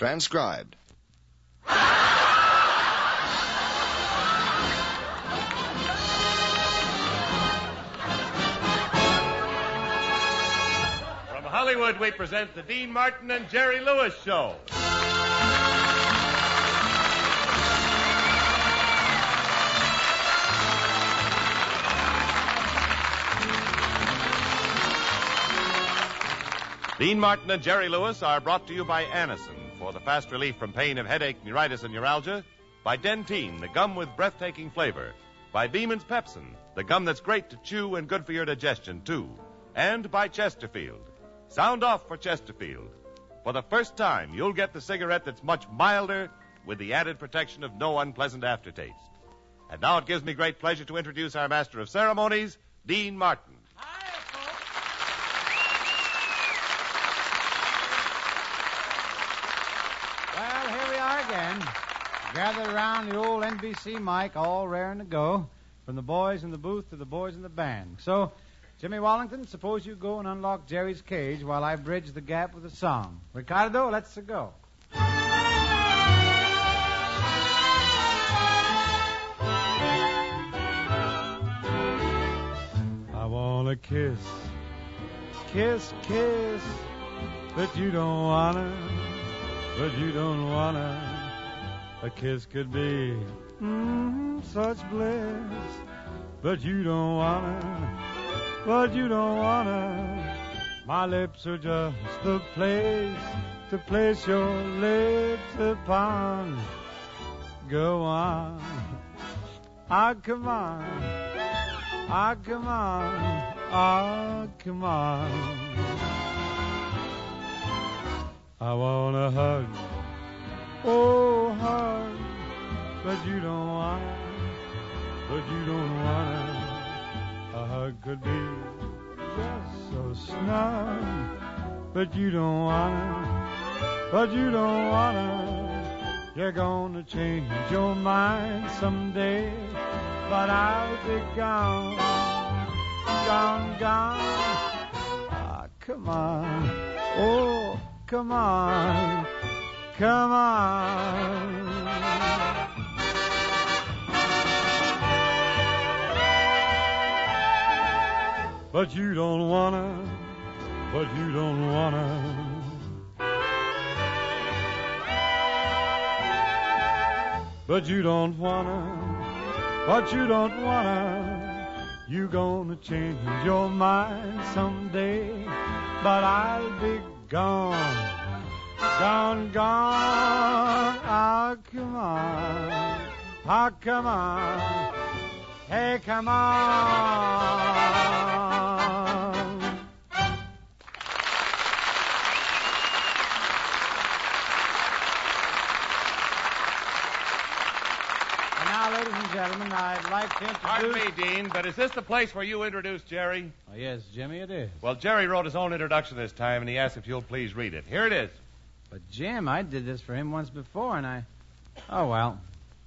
Transcribed. From Hollywood, we present the Dean Martin and Jerry Lewis Show. Dean Martin and Jerry Lewis are brought to you by Anacin for the fast relief from pain of headache, neuritis, and neuralgia, by Dentyne, the gum with breathtaking flavor, by Beeman's Pepsin, the gum that's great to chew and good for your digestion, too, and by Chesterfield. Sound off for Chesterfield. For the first time, you'll get the cigarette that's much milder with the added protection of no unpleasant aftertaste. And now it gives me great pleasure to introduce our master of ceremonies, Dean Martin. Well, here we are again, gathered around the old NBC mic, all raring to go, from the boys in the booth to the boys in the band. So, Jimmy Wallington, suppose you go and unlock Jerry's cage while I bridge the gap with a song. Ricardo, let's go. I want a kiss, kiss, kiss, but you don't wanna. But you don't wanna. A kiss could be such bliss. But you don't wanna. But you don't wanna. My lips are just the place to place your lips upon. Go on. Ah, come on. Ah, come on. Ah, come on. I want a hug, oh hug, but you don't want it, but you don't want it. A hug could be just so snug, but you don't want it, but you don't want it. You're gonna change your mind someday, but I'll be gone, gone, gone. Ah, come on, oh. Come on, come on. But you don't wanna, but you don't wanna. But you don't wanna, but you don't wanna. You gonna change your mind someday, but I'll be gone, gone, gone. Ah, come on. Ah, come on. Hey, come on. And now, ladies and gentlemen, I'd like to introduce... Pardon me, Dean, but is this the place where you introduced Jerry? Oh, yes, Jimmy, it is. Well, Jerry wrote his own introduction this time, and he asked if you'll please read it. Here it is. But, Jim, I did this for him once before, and I... Oh, well,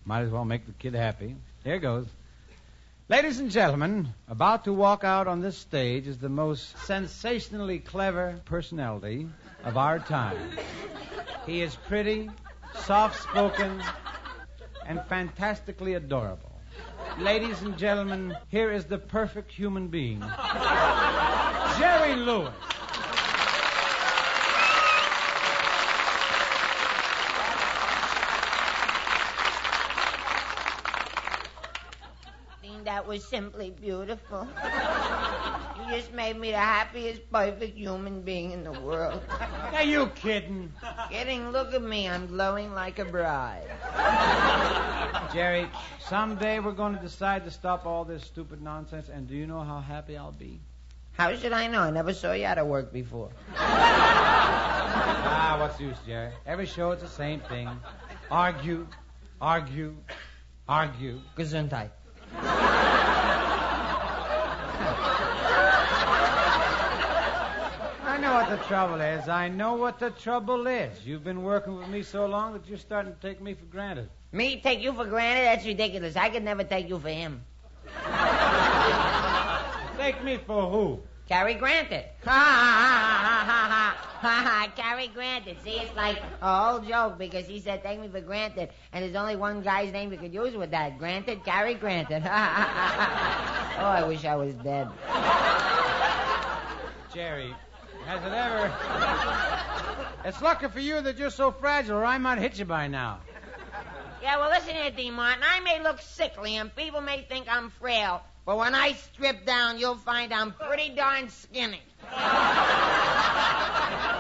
might as well make the kid happy. Here goes. Ladies and gentlemen, about to walk out on this stage is the most sensationally clever personality of our time. He is pretty, soft-spoken, and fantastically adorable. Ladies and gentlemen, here is the perfect human being, Jerry Lewis. That was simply beautiful. You just made me the happiest, perfect human being in the world. Are you kidding? Kidding? Look at me. I'm glowing like a bride. Jerry, someday we're going to decide to stop all this stupid nonsense, and do you know how happy I'll be? How should I know? I never saw you at a work before. What's the use, Jerry? Every show it's the same thing. Argue, argue, argue. Gesundheit. I know what the trouble is. I know what the trouble is. You've been working with me so long that you're starting to take me for granted. Me take you for granted? That's ridiculous. I could never take you for him. Take me for who? Cary Granted. Ha ha ha ha ha ha. Cary Granted. See, it's like a whole joke because he said, take me for granted. And there's only one guy's name you could use with that. Granted, Cary Granted. Oh, I wish I was dead. Jerry, has it ever... It's lucky for you that you're so fragile, or I might hit you by now. Yeah, well, listen here, D. Martin. I may look sickly, and people may think I'm frail. But when I strip down, you'll find I'm pretty darn skinny.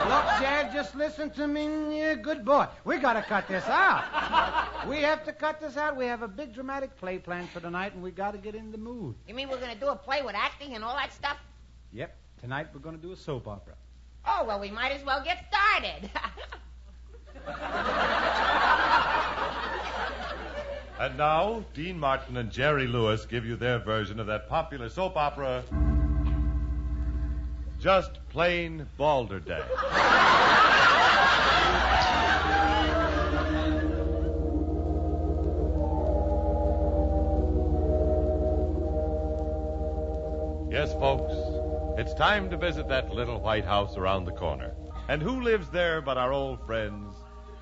Look, Jack, just listen to me. You're a good boy. We got to cut this out. We have to cut this out. We have a big dramatic play planned for tonight, and we got to get in the mood. You mean we're going to do a play with acting and all that stuff? Yep. Tonight we're going to do a soap opera. Oh, well, we might as well get started. And now, Dean Martin and Jerry Lewis give you their version of that popular soap opera, Just Plain Balderdash. Yes, folks, it's time to visit that little white house around the corner. And who lives there but our old friends,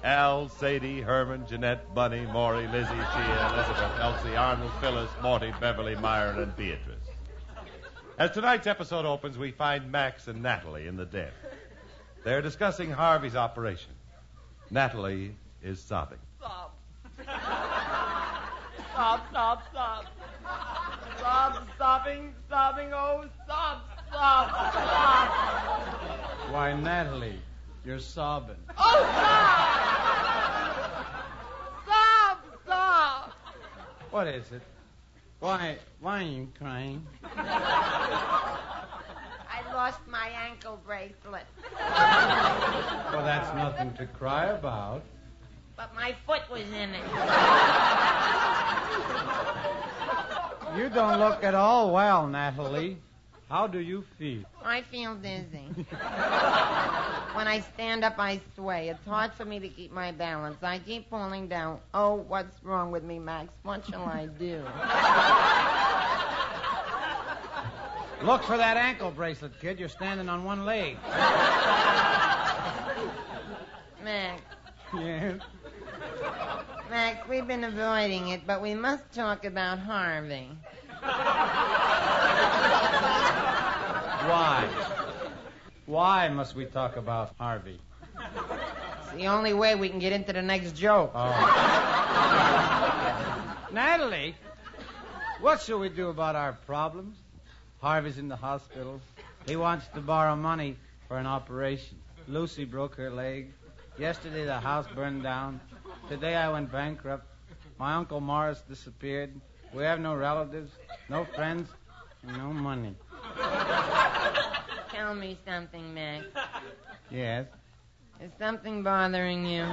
Al, Sadie, Herman, Jeanette, Bunny, Maury, Lizzie, Shea, Elizabeth, Elsie, Arnold, Phyllis, Morty, Beverly, Myron, and Beatrice. As tonight's episode opens, we find Max and Natalie in the den. They're discussing Harvey's operation. Natalie is sobbing. Sob. Sob, sob, sob. Sob, sobbing, sobbing, oh, sob, sob, sob. Why, Natalie, you're sobbing. Oh, sob! Sob, sob. What is it? Why are you crying? I lost my ankle bracelet. Well, that's nothing to cry about. But my foot was in it. You don't look at all well, Natalie. How do you feel? I feel dizzy. When I stand up, I sway. It's hard for me to keep my balance. I keep falling down. Oh, what's wrong with me, Max? What shall I do? Look for that ankle bracelet, kid. You're standing on one leg. Max, Yes? Max, we've been avoiding it, but we must talk about Harvey. Why? Why must we talk about Harvey? It's the only way we can get into the next joke. Oh. Natalie, what shall we do about our problems? Harvey's in the hospital. He wants to borrow money for an operation. Lucy broke her leg. Yesterday the house burned down. Today I went bankrupt. My Uncle Morris disappeared. We have no relatives, no friends, and no money. Tell me something, Max. Yes? Is something bothering you?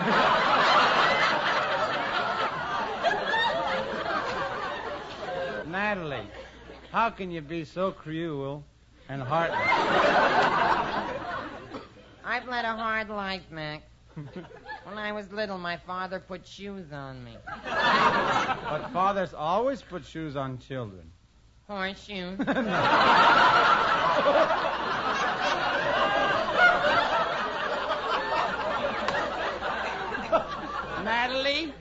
Natalie, how can you be so cruel and heartless? I've led a hard life, Max. When I was little, my father put shoes on me. But fathers always put shoes on children. Horseshoes. Natalie,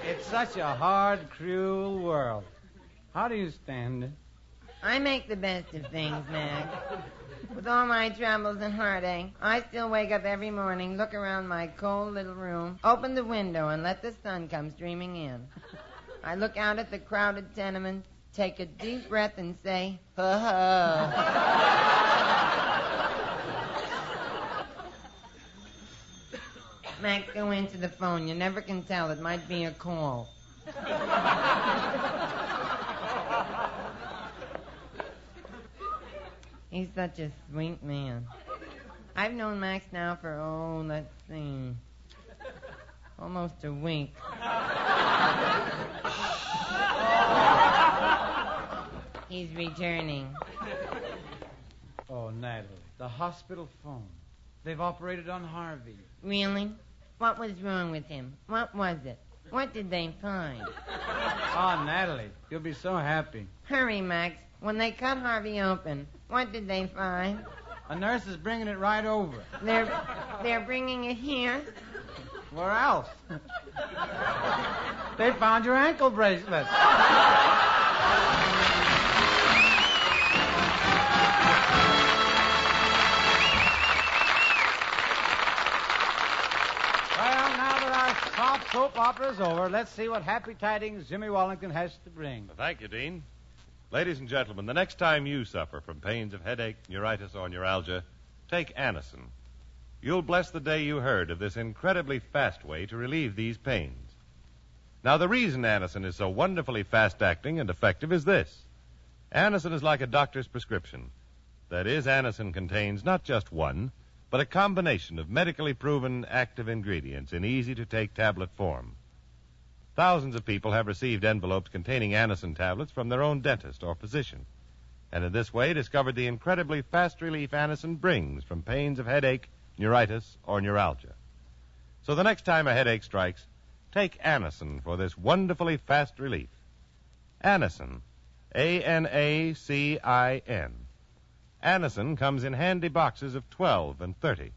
it's such a hard, cruel world. How do you stand it? I make the best of things, Max. With all my troubles and heartache, I still wake up every morning, look around my cold little room, open the window, and let the sun come streaming in. I look out at the crowded tenements, take a deep breath, and say, ha-ha. Max, go into the phone. You never can tell. It might be a call. He's such a sweet man. I've known Max now for, let's see, almost a week. He's returning. Oh, Natalie, the hospital phone. They've operated on Harvey. Really? What was wrong with him? What was it? What did they find? Oh, Natalie, you'll be so happy. Hurry, Max. When they cut Harvey open, what did they find? A nurse is bringing it right over. They're bringing it here. Where else? They found your ankle bracelet. Soap opera is over. Let's see what happy tidings Jimmy Wallington has to bring. Well, thank you, Dean. Ladies and gentlemen, the next time you suffer from pains of headache, neuritis, or neuralgia, take Anacin. You'll bless the day you heard of this incredibly fast way to relieve these pains. Now, the reason Anacin is so wonderfully fast-acting and effective is this. Anacin is like a doctor's prescription. That is, Anacin contains not just one, but a combination of medically proven active ingredients in easy-to-take tablet form. Thousands of people have received envelopes containing Anacin tablets from their own dentist or physician, and in this way discovered the incredibly fast relief Anacin brings from pains of headache, neuritis, or neuralgia. So the next time a headache strikes, take Anacin for this wonderfully fast relief. Anacin, A-N-A-C-I-N. Anacin comes in handy boxes of 12 and 30.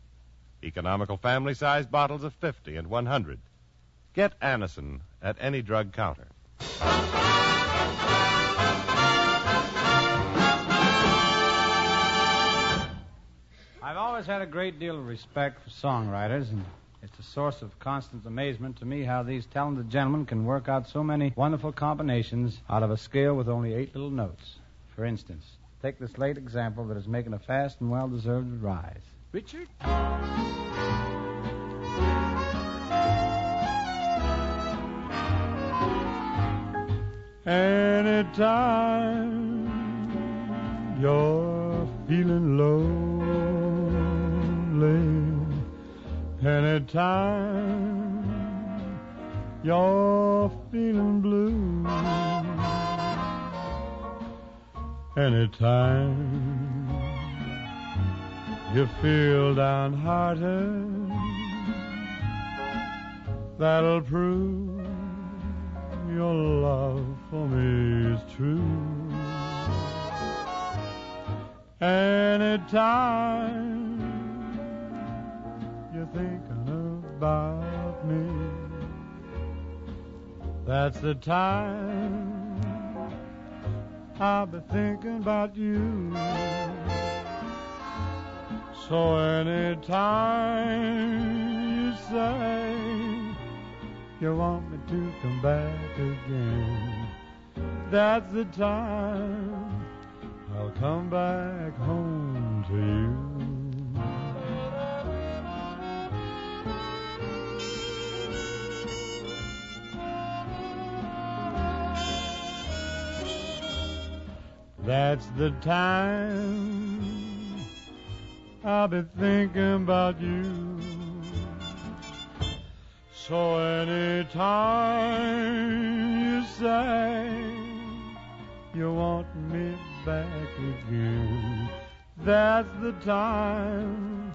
Economical family-sized bottles of 50 and 100. Get Anacin at any drug counter. I've always had a great deal of respect for songwriters, and it's a source of constant amazement to me how these talented gentlemen can work out so many wonderful combinations out of a scale with only 8 little notes. For instance, take this late example that is making a fast and well-deserved rise. Richard? Anytime you're feeling lonely, anytime you're feeling blue, anytime you feel downhearted, that'll prove your love for me is true. Anytime you're thinking about me, that's the time I'll be thinking about you. So anytime you say you want me to come back again, that's the time I'll come back home to you. That's the time I'll be thinking about you. So anytime you say you want me back again, that's the time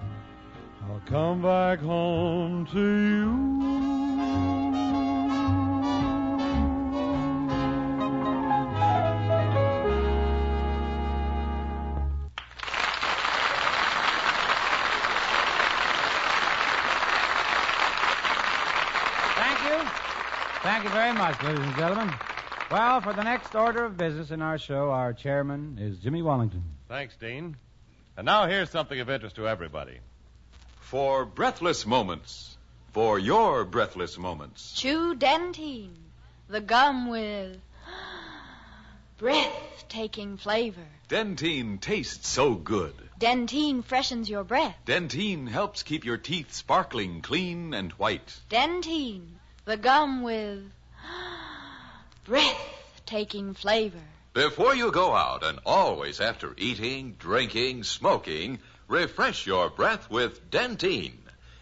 I'll come back home to you. Thank you very much, ladies and gentlemen. Well, for the next order of business in our show, our chairman is Jimmy Wallington. Thanks, Dean. And now here's something of interest to everybody. For breathless moments, for your breathless moments. Chew Dentine, the gum with breathtaking flavor. Dentine tastes so good. Dentine freshens your breath. Dentine helps keep your teeth sparkling, clean, and white. Dentine, the gum with breathtaking flavor. Before you go out, and always after eating, drinking, smoking, refresh your breath with Dentine.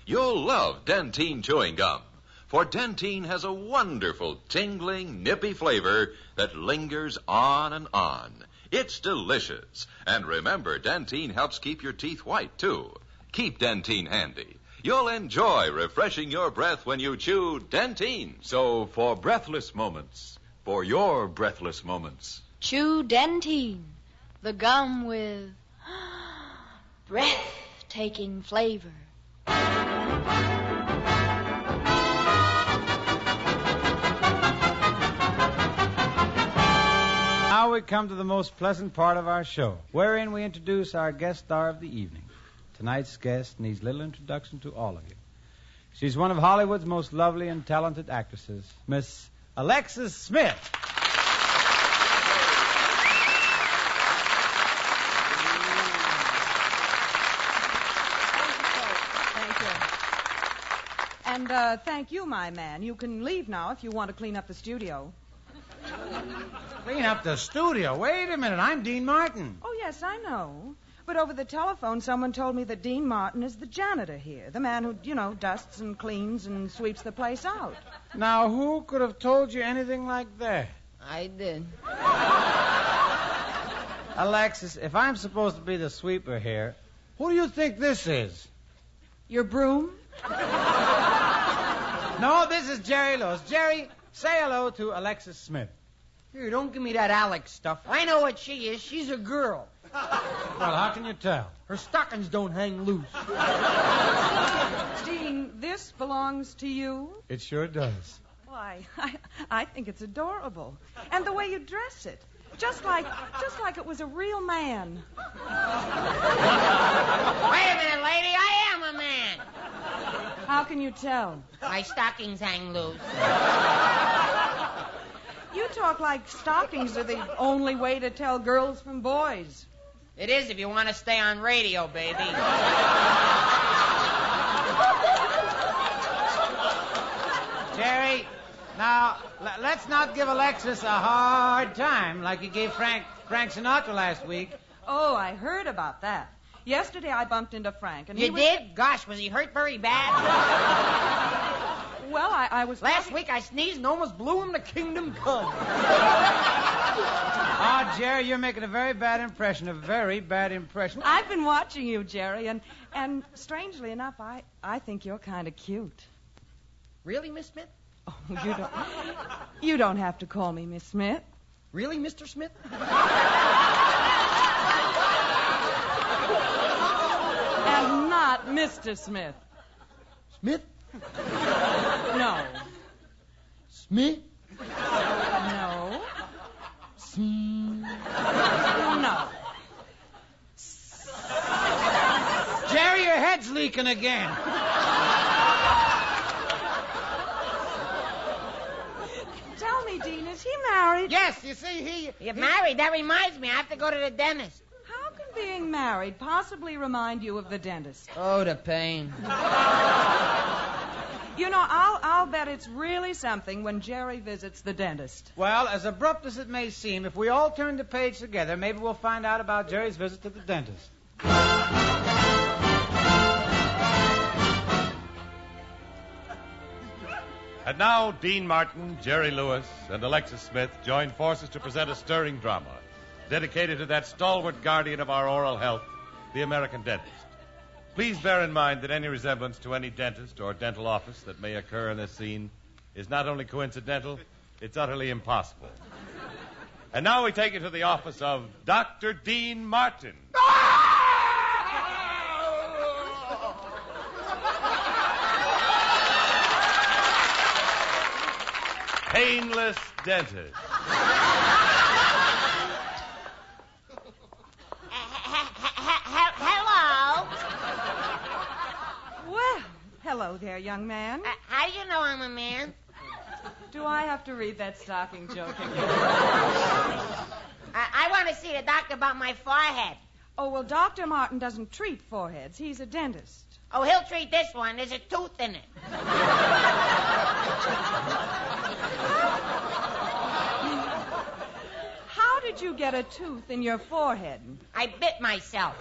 You'll love Dentine chewing gum, for Dentine has a wonderful, tingling, nippy flavor that lingers on and on. It's delicious. And remember, Dentine helps keep your teeth white, too. Keep Dentine handy. You'll enjoy refreshing your breath when you chew Dentine. So, for breathless moments, for your breathless moments, Chew Dentine, the gum with breathtaking flavor. Now we come to the most pleasant part of our show, wherein we introduce our guest star of the evening. Tonight's guest needs little introduction to all of you. She's one of Hollywood's most lovely and talented actresses, Miss Alexis Smith. Thank you. And thank you, my man. You can leave now if you want to clean up the studio. Clean up the studio? Wait a minute, I'm Dean Martin. Oh, yes, I know. But over the telephone, someone told me that Dean Martin is the janitor here. The man who, dusts and cleans and sweeps the place out. Now, who could have told you anything like that? I did. Alexis, if I'm supposed to be the sweeper here, who do you think this is? Your broom? No, this is Jerry Lewis. Jerry, say hello to Alexis Smith. Here, don't give me that Alex stuff. I know what she is. She's a girl. Well, how can you tell? Her stockings don't hang loose. Dean, this belongs to you? It sure does. Why, I think it's adorable. And the way you dress it. Just like it was a real man. Wait a minute, lady. I am a man. How can you tell? My stockings hang loose. You talk like stockings are the only way to tell girls from boys. It is if you want to stay on radio, baby. Jerry, now, let's not give Alexis a hard time like you gave Frank Sinatra last week. Oh, I heard about that. Yesterday I bumped into Frank. And You did? Gosh, was he hurt very bad? Well, I was... Last week I sneezed and almost blew him to kingdom come. Oh, Jerry, you're making a very bad impression. I've been watching you, Jerry, and strangely enough, I think you're kind of cute. Really, Miss Smith? Oh, you don't have to call me Miss Smith. Really, Mr. Smith? And not Mr. Smith. Smith? No. Smith? No. No. Jerry, your head's leaking again. Tell me, Dean, is he married? Yes, you see, You're married? That reminds me. I have to go to the dentist. How can being married possibly remind you of the dentist? Oh, the pain. I'll bet it's really something when Jerry visits the dentist. Well, as abrupt as it may seem, if we all turn the page together, maybe we'll find out about Jerry's visit to the dentist. And now, Dean Martin, Jerry Lewis, and Alexis Smith join forces to present a stirring drama dedicated to that stalwart guardian of our oral health, the American dentist. Please bear in mind that any resemblance to any dentist or dental office that may occur in this scene is not only coincidental, it's utterly impossible. And now we take you to the office of Dr. Dean Martin. Painless dentist. Hello. Well, hello there, young man. How do you know I'm a man? Do I have to read that stocking joke again? I want to see the doctor about my forehead. Oh, well, Dr. Martin doesn't treat foreheads. He's a dentist. Oh, he'll treat this one. There's a tooth in it. How did you get a tooth in your forehead? I bit myself.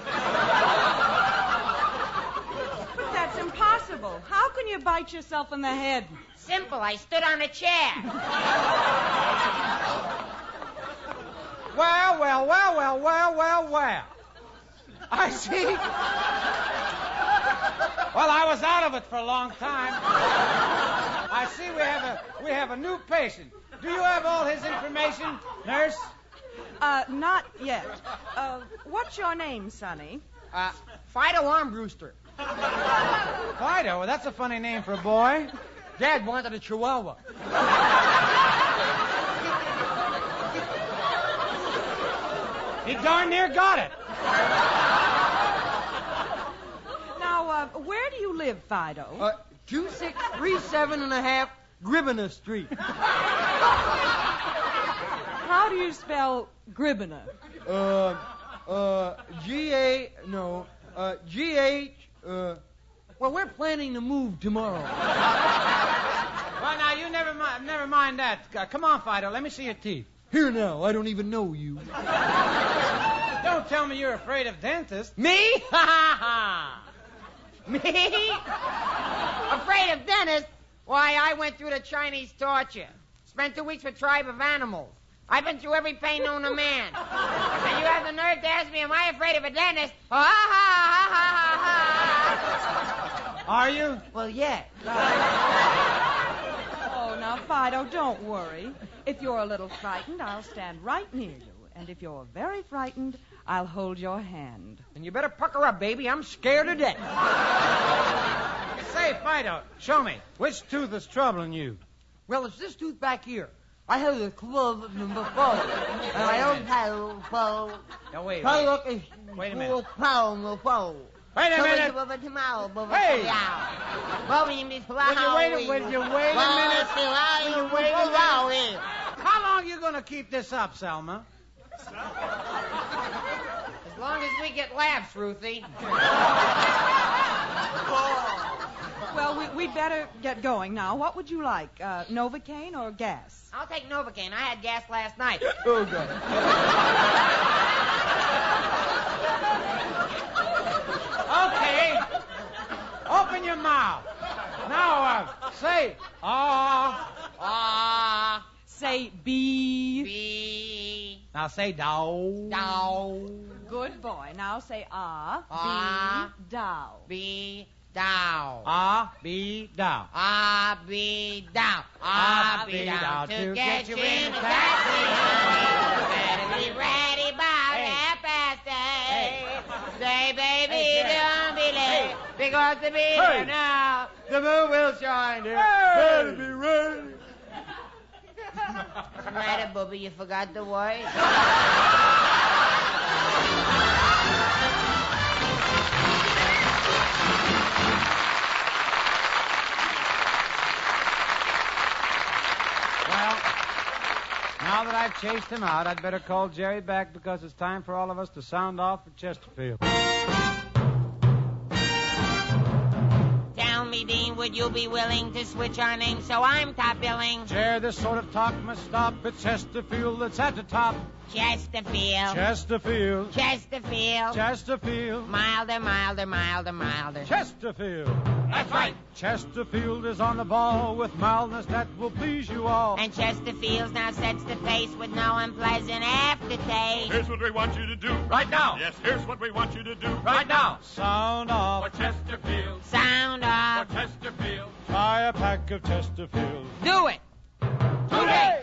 But that's impossible. How can you bite yourself in the head? Simple. I stood on a chair. Well. I see. Well, I was out of it for a long time. I see we have a new patient. Do you have all his information, nurse? Not yet. What's your name, Sonny? Fido Armbruster. Fido? Well, that's a funny name for a boy. Dad wanted a Chihuahua. He darn near got it. Now, where do you live, Fido? 2637.5 Gribena Street. How do you spell Gribena? G-H, well, we're planning to move tomorrow. Well, now, you never mind that. Come on, Fido, let me see your teeth. Here now, I don't even know you. Don't tell me you're afraid of dentists. Me? Ha ha ha. Me? Afraid of dentists? Why, I went through the Chinese torture. Spent 2 weeks with Tribe of Animals. I've been through every pain known to man. And you have the nerve to ask me, am I afraid of a dentist? Ha ha ha ha ha. Are you? Well, yeah. Oh, now, Fido, don't worry. If you're a little frightened, I'll stand right near you. And if you're very frightened, I'll hold your hand. And you better pucker up, baby. I'm scared to death. Say, Fido, show me. Which tooth is troubling you? Well, it's this tooth back here. I have the club number 4. And I don't have a phone. Now, wait a Wait minute. a Wait a minute. minute. Hey! Will you wait a minute? How long are you going to keep this up, Selma? As long as we get laughs, Ruthie. Well, we'd better get going now. What would you like, Novocaine or gas? I'll take Novocaine. I had gas last night. Oh, God. Okay. Open your mouth. Now, say, Ah. Say B. B. Now say dow. Dow. Good boy. Now say Ah. B. Dow. B. Dow. B, dow. B. Dow. B. Dow. To get you in the taxi. Better be ready by 8:30. Say, baby, don't be late. Because to be here now, the moon will shine here. Better be ready. What's the matter, Bubby? You forgot the word? Well, now that I've chased him out, I'd better call Jerry back because it's time for all of us to sound off for Chesterfield. Tell me, Dean, would you be willing to switch our names so I'm top billing? Jerry, this sort of talk must stop. It's Chesterfield that's at the top. Chesterfield. Chesterfield. Chesterfield. Chesterfield. Milder, milder, milder, milder. Chesterfield. That's right. Chesterfield is on the ball with mildness that will please you all. And Chesterfield now sets the pace with no unpleasant aftertaste. Here's what we want you to do. Right now. Yes, here's what we want you to do. Right now. Sound off. For Chesterfield. Sound For off. Chesterfield. Try a pack of Chesterfield. Do it. Today.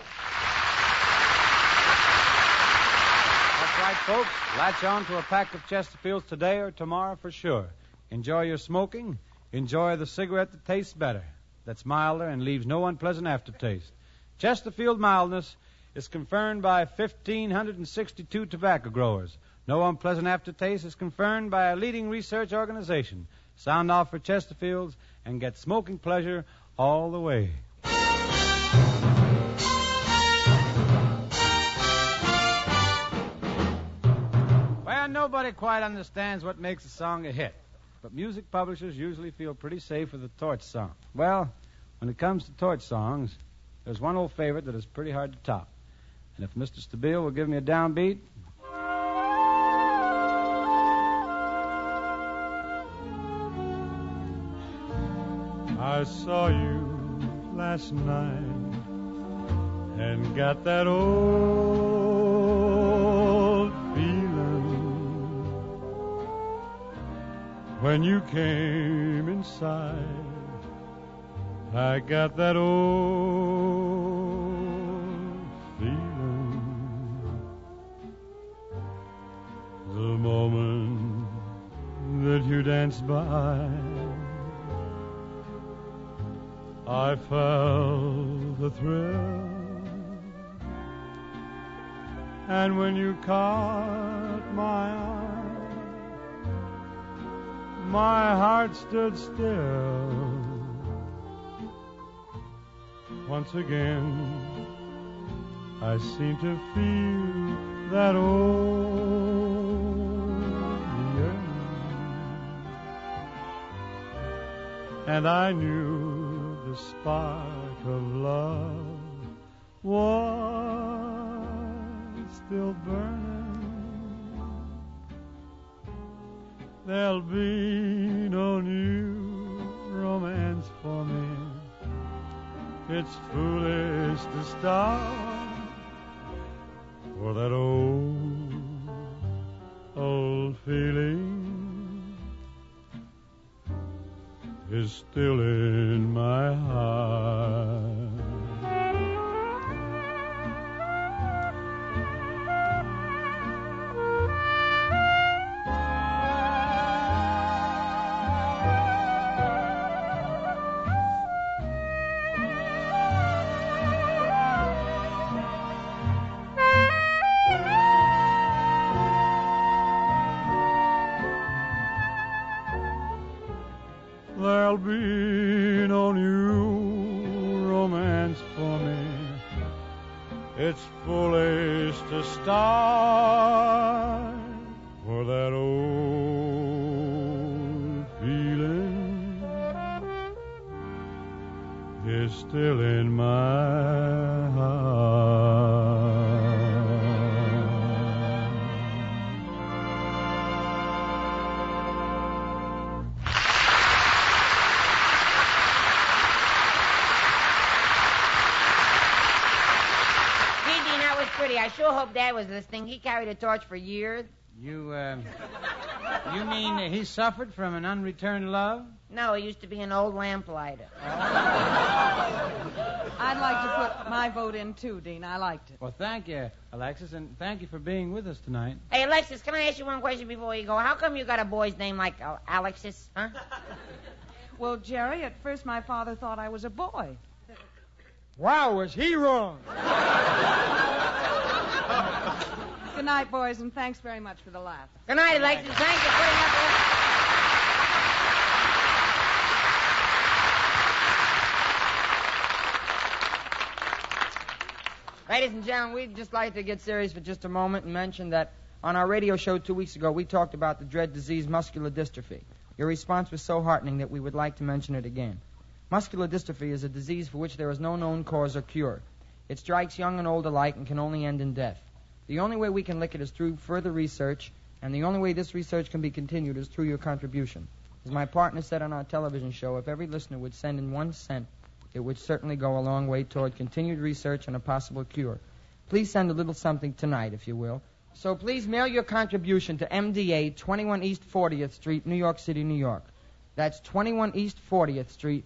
That's right, folks. Latch on to a pack of Chesterfields today or tomorrow for sure. Enjoy your smoking. Enjoy the cigarette that tastes better, that's milder and leaves no unpleasant aftertaste. Chesterfield mildness is confirmed by 1,562 tobacco growers. No unpleasant aftertaste is confirmed by a leading research organization. Sound off for Chesterfields and get smoking pleasure all the way. Well, nobody quite understands what makes a song a hit. But music publishers usually feel pretty safe with a torch song. Well, when it comes to torch songs, there's one old favorite that is pretty hard to top. And if Mr. Stabile will give me a downbeat. I saw you last night and got that old feeling when you came inside. I got that old feeling the moment you danced by, I felt the thrill. And when you caught my eye, my heart stood still. Once again, I seem to feel that old yearning, and I knew the spark of love was still burning. There'll be no new romance for me. It's foolish to start, for that old feeling is still in my heart. There'll be no new romance for me. It's foolish to start, for that old feeling is still in my heart. I sure hope Dad was listening. He carried a torch for years. You mean he suffered from an unreturned love? No, he used to be an old lamplighter. I'd like to put my vote in, too, Dean. I liked it. Well, thank you, Alexis, and thank you for being with us tonight. Hey, Alexis, can I ask you one question before you go? How come you got a boy's name like Alexis, huh? Well, Jerry, at first my father thought I was a boy. Wow, was he wrong? Good night, boys, and thanks very much for the laugh. Good night, Alexis. Thanks for putting up with it. Ladies and gentlemen, we'd just like to get serious for just a moment and mention that on our radio show 2 weeks ago, we talked about the dread disease muscular dystrophy. Your response was so heartening that we would like to mention it again. Muscular dystrophy is a disease for which there is no known cause or cure. It strikes young and old alike and can only end in death. The only way we can lick it is through further research, and the only way this research can be continued is through your contribution. As my partner said on our television show, if every listener would send in 1 cent, it would certainly go a long way toward continued research and a possible cure. Please send a little something tonight, if you will. So please mail your contribution to MDA, 21 East 40th Street, New York City, New York. That's 21 East 40th Street,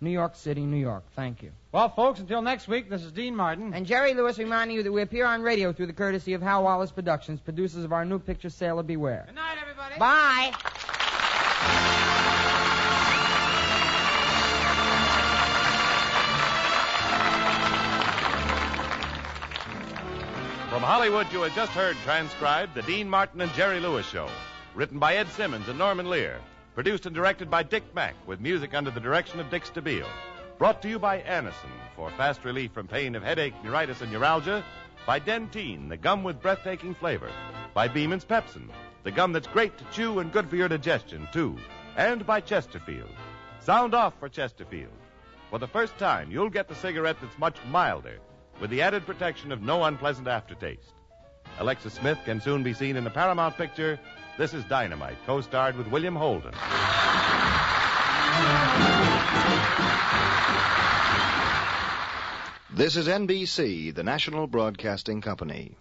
New York City, New York. Thank you. Well, folks, until next week, this is Dean Martin. And Jerry Lewis reminding you that we appear on radio through the courtesy of Hal Wallace Productions, producers of our new picture, Sailor Beware. Good night, everybody. Bye. From Hollywood, you have just heard transcribed The Dean Martin and Jerry Lewis Show. Written by Ed Simmons and Norman Lear. Produced and directed by Dick Mack, with music under the direction of Dick Stabile. Brought to you by Anison, for fast relief from pain of headache, neuritis, and neuralgia. By Dentyne, the gum with breathtaking flavor. By Beeman's Pepsin, the gum that's great to chew and good for your digestion, too. And by Chesterfield. Sound off for Chesterfield. For the first time, you'll get the cigarette that's much milder, with the added protection of no unpleasant aftertaste. Alexis Smith can soon be seen in the Paramount picture, This is Dynamite, co-starred with William Holden. This is NBC, the National Broadcasting Company.